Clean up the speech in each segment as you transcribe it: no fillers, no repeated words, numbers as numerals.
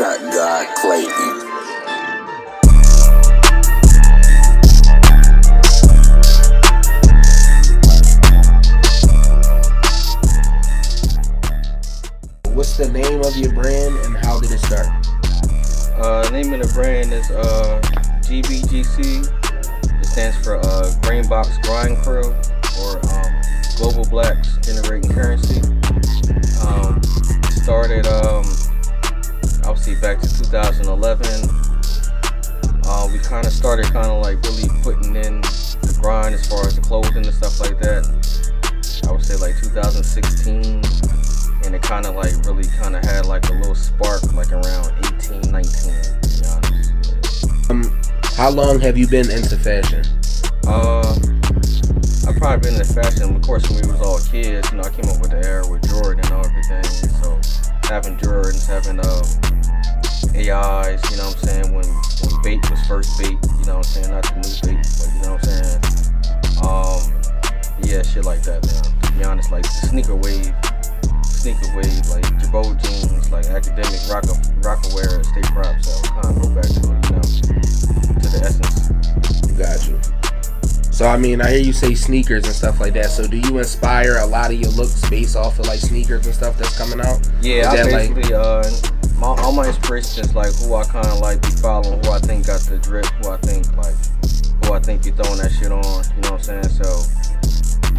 Trap God Clayton. What's the name of your brand and how did it start? Name of the brand is GBGC. It stands for Green Box Grind Crew, or Global Blacks Generating Currency. Started obviously back to 2011. We kind of started like really putting in the grind as far as the clothing and stuff like that. I would say like 2016. And it kind of like really kind of had like a little spark like around 18, 19, to be honest. How long have you been into fashion? I've probably been into fashion, of course, when we was all kids. You know, I came up with the era with Jordan and everything. So having Jordans, having AIs, you know what I'm saying? When Bait was first Bait, you know what I'm saying? Not the new Bait, but you know what I'm saying? Yeah, shit like that, man. To be honest, like the sneaker wave, like Jabot jeans, like academic rocker wear, state props. So kind of go back to it, you know, to the essence. Got you. So I mean, I hear you say sneakers and stuff like that. So do you inspire a lot of your looks based off of like sneakers and stuff that's coming out? Yeah, I basically all my inspirations like who I kind of like be following, who I think got the drip, who I think be throwing that shit on. You know what I'm saying? So.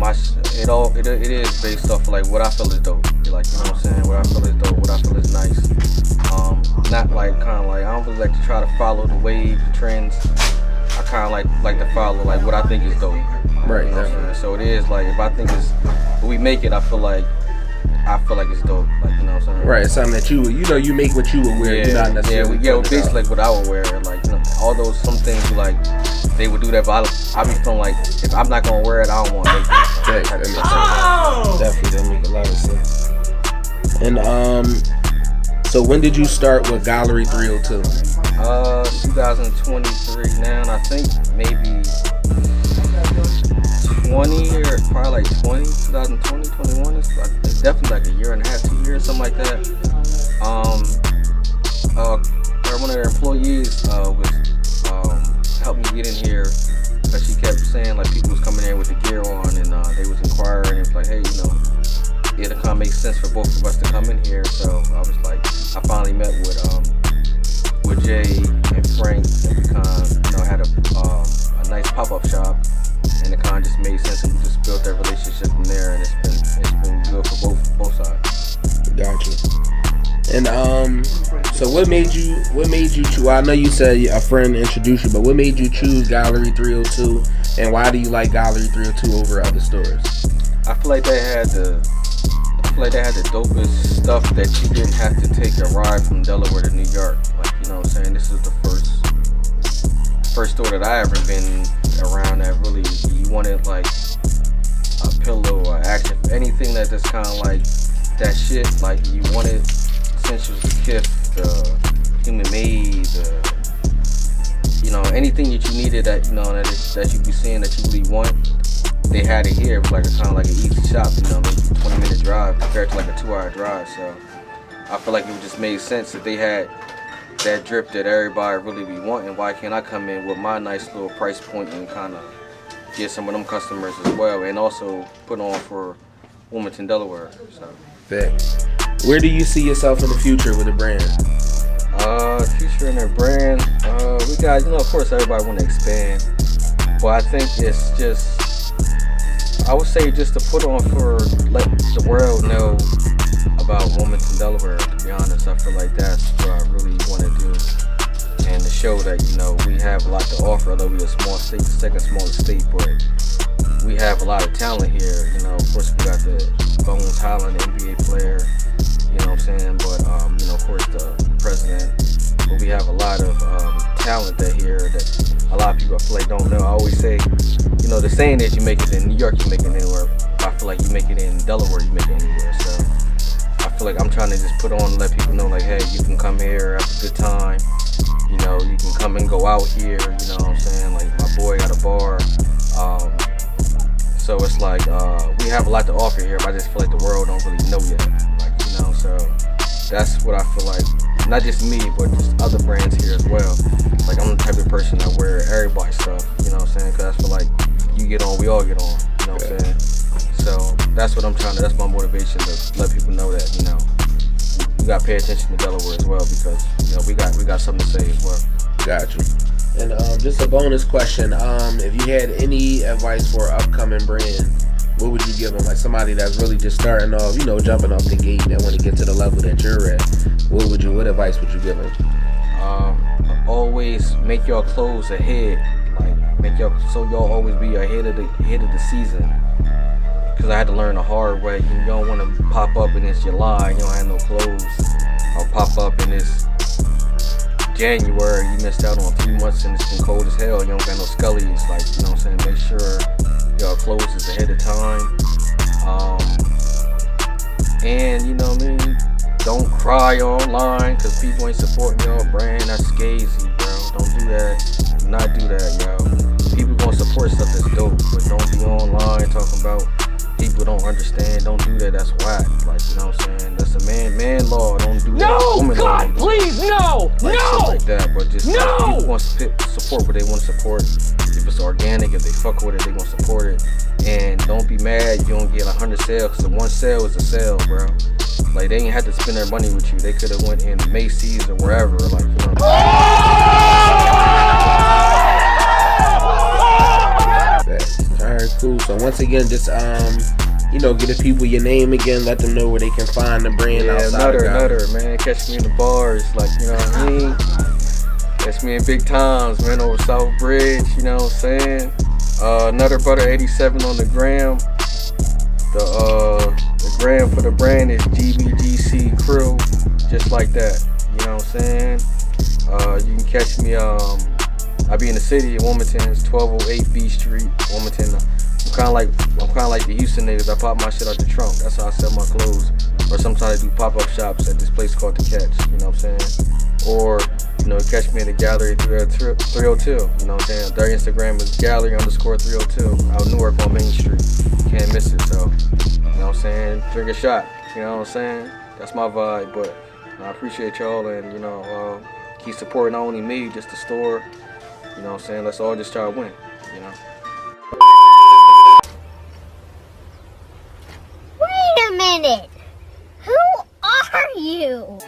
It is based off of like what I feel is dope. Like, you know what I'm saying? What I feel is dope, what I feel is nice. Not like kind of like I don't really like to try to follow the wave, the trends. I kind of like to follow like what I think is dope. Right. You know what I'm saying? So it is like if I think it's when we make it, I feel like it's dope. Like, you know what I'm saying? Right. It's something that you make what you would wear. Yeah. You're not necessarily. Yeah. Basically like what I would wear. Like, you know, although some things like they would do that, but I be feeling like if I'm not gonna wear it, I don't want to make it. Definitely, that make a lot of sense. And so when did you start with Gallery 302? 2023 now, and I think maybe 20 or probably like 2020, 21. It's definitely like a year and a half, 2 years, something like that. One of their employees was helped me get in here. But she kept saying like people was coming in with the gear on and they was inquiring and it was like, hey, you know, it'll kind of make sense for both of us to come in here. So I was like, I finally met with Jay and Frank and we kind of, you know, had a nice pop-up shop and it kind of just made sense and we just built that relationship from there and it's been good for both sides. Gotcha. And so what made you choose? I know you said a friend introduced you, but what made you choose Gallery 302, and why do you like Gallery 302 over other stores? I feel like they had the dopest stuff that you didn't have to take a ride from Delaware to New York. Like, you know what I'm saying? This is the first store that I ever been around that really you wanted like a pillow or action, anything that just kind of like that shit. Like you wanted. Essentials, the Kif, the Human Made, you know, anything that you needed that you know that you be seeing that you really want, they had it here. It was like kind of like an easy shop, you know, maybe 20-minute drive compared to like a 2-hour drive. So I feel like it just made sense that they had that drip that everybody really be wanting. Why can't I come in with my nice little price point and kind of get some of them customers as well, and also put on for Wilmington, Delaware. So. Thanks. Where do you see yourself in the future with the brand? Future in the brand, we got, you know, of course everybody want to expand, but I think it's just, I would say just to put on for, let the world know about Wilmington, Delaware, to be honest. I feel like that's what I really want to do, and to show that, you know, we have a lot to offer, although we're a small state, the second smallest state, but we have a lot of talent here. You know, of course we got the Bones Holland, NBA player, you know what I'm saying, but you know, of course the president, but we have a lot of talent that here that a lot of people I feel like don't know. I always say, you know, the saying is you make it in New York, you make it anywhere. I feel like you make it in Delaware, you make it anywhere. So I feel like I'm trying to just put on and let people know, like, hey, you can come here, have a good time. You know, you can come and go out here, you know what I'm saying? Like my boy got a bar. So it's like we have a lot to offer here, but I just feel like the world don't really know yet. Like, you know, so that's what I feel like not just me, but just other brands here as well. Like, I'm the type of person that wear everybody's stuff, you know what I'm saying? Because I feel like you get on, we all get on, you know what I'm saying? So that's what I'm trying to, that's my motivation, to let people know that, you know, we got to pay attention to Delaware as well, because, you know, we got something to say as well. Got you. And just a bonus question, if you had any advice for an upcoming brand, what would you give them? Like somebody that's really just starting off, you know, jumping off the gate and want to get to the level that you're at. What advice would you give them? Always make your clothes ahead. Like so y'all always be ahead of the season. Because I had to learn the hard way. You don't want to pop up and it's July, you don't have no clothes, or pop up and it's January, you missed out on 3 months and it's been cold as hell. You don't got no scullies. Like, you know what I'm saying? Make sure your clothes is ahead of time. And you know what I mean? Don't cry online because people ain't supporting your brand. That's scazy, bro. Don't do that. Do not do that, yo. People gonna support stuff that's dope, but don't be online talking about people don't understand. Don't do that. That's whack. Like, you know what I'm saying? That's a man law. Don't do that. No, God, please, no, like, no, shit like that. But just people want to support what they want to support. If it's organic, if they fuck with it, they gonna support it. And don't be mad you don't get 100 sales, because one sale is a sale, bro. Like, they ain't had to spend their money with you. They could have went in Macy's or wherever. Like, you know. Alright, cool. So once again, just you know, give the people your name again. Let them know where they can find the brand outside of Nutter, man. Catch me in the bars, like, you know what I mean. Catch me in big times, man, over South Bridge. You know what I'm saying. Nutter Butter 87 on the gram. The gram for the brand is GBGC Crew, just like that. You know what I'm saying? You can catch me. I be in the city of Wilmington. It's 1208 B Street, Wilmington. I'm kind of like the Houston niggas. I pop my shit out the trunk. That's how I sell my clothes. Or sometimes I do pop-up shops at this place called The Catch. You know what I'm saying? Or, you know, catch me in the gallery 302. You know what I'm saying? Their Instagram is gallery_302 out Newark on Main Street. Can't miss it. So, you know what I'm saying? Drink a shot. You know what I'm saying? That's my vibe. But I appreciate y'all, and, you know, keep supporting not only me, just the store. You know what I'm saying? Let's all just try to win, you know? Wait a minute! Who are you?